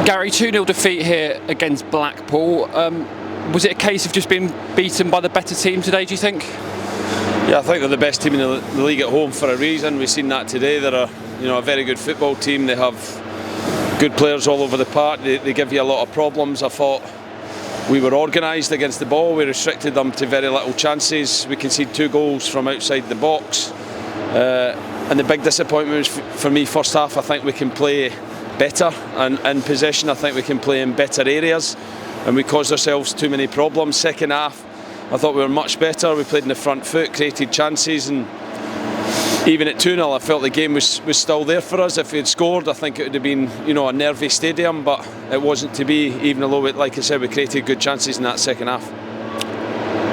Gary, 2-0 defeat here against Blackpool. Was it a case of just being beaten by the better team today, do you think? Yeah, I think they're the best team in the league at home for a reason. We've seen that today. They're a very good football team. They have good players all over the park. They give you a lot of problems. I thought we were organised against the ball. We restricted them to very little chances. We conceded 2 goals from outside the box. And the big disappointment was for me first half. I think we can play better and in possession. I think we can play in better areas, and we caused ourselves too many problems. Second half, I thought we were much better. We played in the front foot, created chances, and even at 2-0 I felt the game was still there for us. If we had scored, I think it would have been a nervy stadium, but it wasn't to be, even though, like I said, we created good chances in that second half.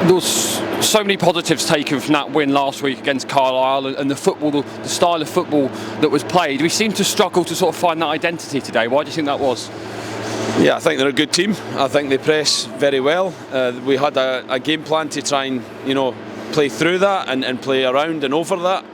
There was so many positives taken from that win last week against Caldwell, and the style of football that was played. We seem to struggle to sort of find that identity today. Why do you think that was? Yeah, I think they're a good team. I think they press very well. We had a game plan to try and play through that and play around and over that.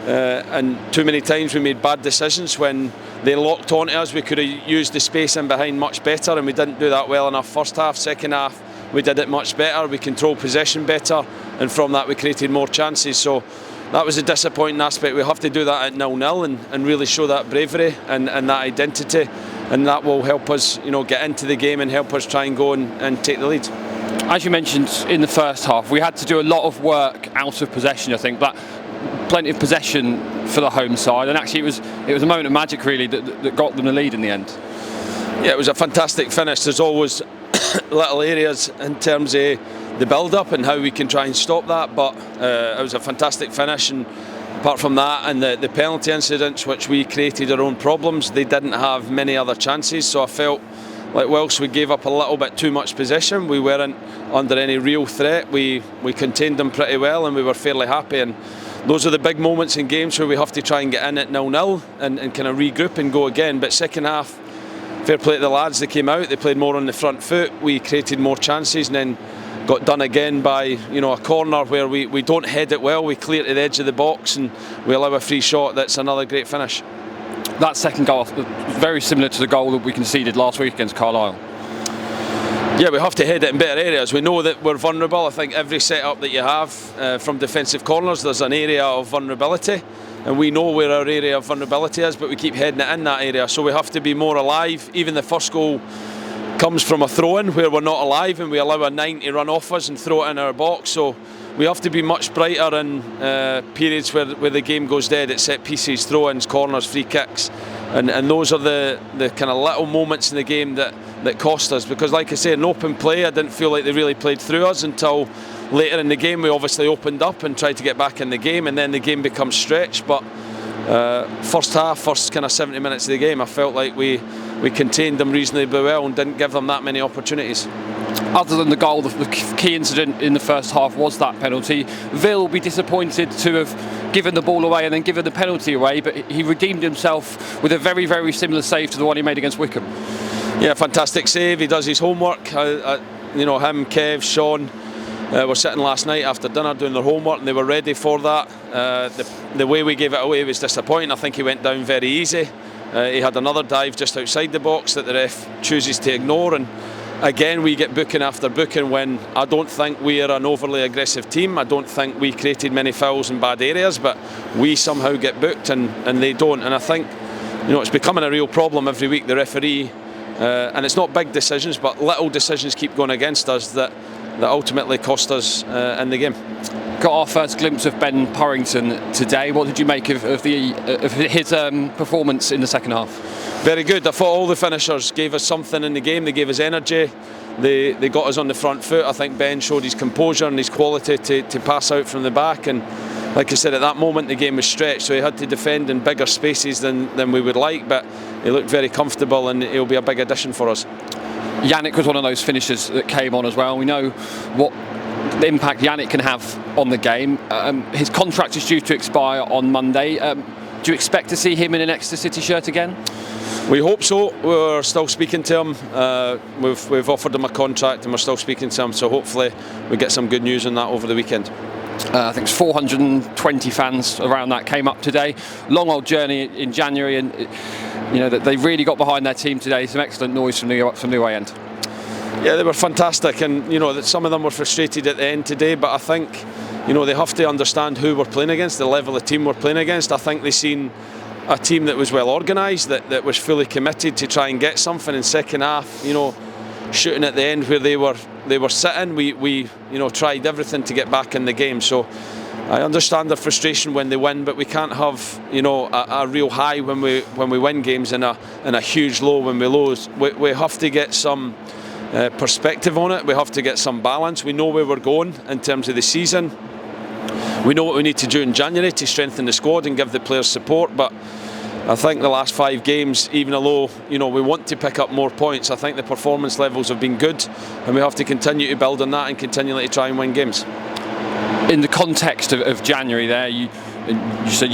And too many times we made bad decisions when they locked onto us. We could have used the space in behind much better, and we didn't do that well in our first half. Second half, we did it much better. We controlled possession better, and from that we created more chances. So that was a disappointing aspect. We have to do that at 0-0 and really show that bravery and that identity, and that will help us get into the game and help us try and go and take the lead. As you mentioned in the first half, we had to do a lot of work out of possession, I think, but plenty of possession for the home side, and actually it was a moment of magic really that got them the lead in the end. Yeah, it was a fantastic finish. There's always little areas in terms of the build-up and how we can try and stop that, but it was a fantastic finish. And apart from that and the penalty incidents, which we created our own problems, they didn't have many other chances. So I felt like whilst we gave up a little bit too much possession, we weren't under any real threat. We contained them pretty well, and we were fairly happy. And those are the big moments in games where we have to try and get in at 0-0 and kind of regroup and go again. But second half, fair play to the lads, they came out, they played more on the front foot, we created more chances, and then got done again by a corner where we don't head it well. We clear to the edge of the box and we allow a free shot. That's another great finish. That second goal, very similar to the goal that we conceded last week against Caldwell. Yeah, we have to head it in better areas. We know that we're vulnerable. I think every set-up that you have from defensive corners, there's an area of vulnerability, and we know where our area of vulnerability is, but we keep heading it in that area. So we have to be more alive. Even the first goal comes from a throw-in where we're not alive, and we allow a 9 to run off us and throw it in our box. So we have to be much brighter in periods where the game goes dead at set pieces, throw-ins, corners, free kicks, and those are the kind of little moments in the game that cost us. Because like I say, in open play, I didn't feel like they really played through us until later in the game. We obviously opened up and tried to get back in the game, and then the game becomes stretched. But first kind of 70 minutes of the game, I felt like we contained them reasonably well and didn't give them that many opportunities. Other than the goal, the key incident in the first half was that penalty. Vill will be disappointed to have given the ball away and then given the penalty away, but he redeemed himself with a very, very similar save to the one he made against Wycombe. Yeah, fantastic save. He does his homework. Him, Kev, Sean were sitting last night after dinner doing their homework, and they were ready for that. The way we gave it away was disappointing. I think he went down very easy. He had another dive just outside the box that the ref chooses to ignore, and again we get booking after booking when I don't think we are an overly aggressive team. I don't think we created many fouls in bad areas, but we somehow get booked and they don't. And I think it's becoming a real problem every week, the referee, and it's not big decisions, but little decisions keep going against us that ultimately cost us in the game. Got our first glimpse of Ben Purrington today. What did you make of his performance in the second half? Very good. I thought all the finishers gave us something in the game. They gave us energy. They got us on the front foot. I think Ben showed his composure and his quality to pass out from the back. And like I said, at that moment the game was stretched, so he had to defend in bigger spaces than we would like. But he looked very comfortable, and he'll be a big addition for us. Yannick was one of those finishers that came on as well. We know what the impact Yannick can have on the game. His contract is due to expire on Monday. Do you expect to see him in an Exeter City shirt again? We hope so. We're still speaking to him. We've offered him a contract and we're still speaking to him, so hopefully we get some good news on that over the weekend. I think it's 420 fans around that came up today. Long old journey in January, and they really got behind their team today. Some excellent noise from the away end. Yeah, they were fantastic, and that some of them were frustrated at the end today. But I think they have to understand who we're playing against, the level of team we're playing against. I think they've seen a team that was well organised, that was fully committed to try and get something in second half. Shooting at the end where they were sitting, we tried everything to get back in the game. So I understand the frustration when they win, but we can't have a real high when we win games and a huge low when we lose. We have to get some perspective on it. We have to get some balance. We know where we're going in terms of the season. We know what we need to do in January to strengthen the squad and give the players support, but I think the last 5 games, even though we want to pick up more points, I think the performance levels have been good, and we have to continue to build on that and continually try and win games. In the context of January there, you said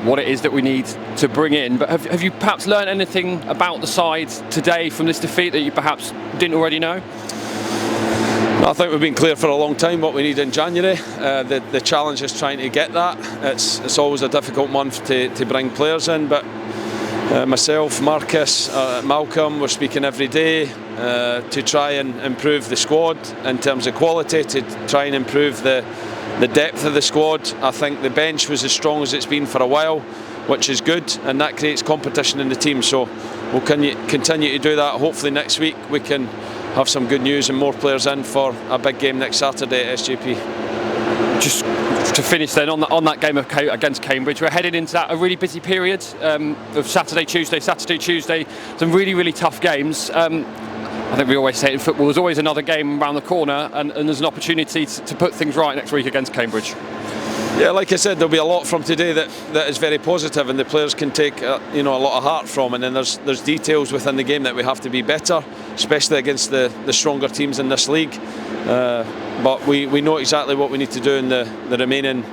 what it is that we need to bring in, but have you perhaps learned anything about the side today from this defeat that you perhaps didn't already know? I think we've been clear for a long time what we need in January. The challenge is trying to get that. It's always a difficult month to bring players in, but myself, Marcus, Malcolm, we're speaking every day to try and improve the squad in terms of quality, to try and improve the depth of the squad. I think the bench was as strong as it's been for a while, which is good, and that creates competition in the team. So we'll continue to do that. Hopefully next week we can have some good news and more players in for a big game next Saturday at SJP. Just to finish then on that game against Cambridge, we're heading into a really busy period of Saturday, Tuesday, some really, really tough games. I think we always say it in football, there's always another game around the corner, and there's an opportunity to put things right next week against Cambridge. Yeah, like I said, there'll be a lot from today that is very positive, and the players can take a lot of heart from. And then there's details within the game that we have to be better, especially against the stronger teams in this league. But we know exactly what we need to do in the remaining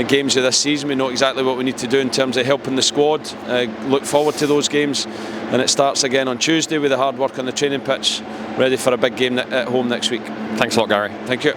games of this season. We know exactly what we need to do in terms of helping the squad. Look forward to those games, and it starts again on Tuesday with the hard work on the training pitch, ready for a big game at home next week. Thanks a lot, Gary. Thank you.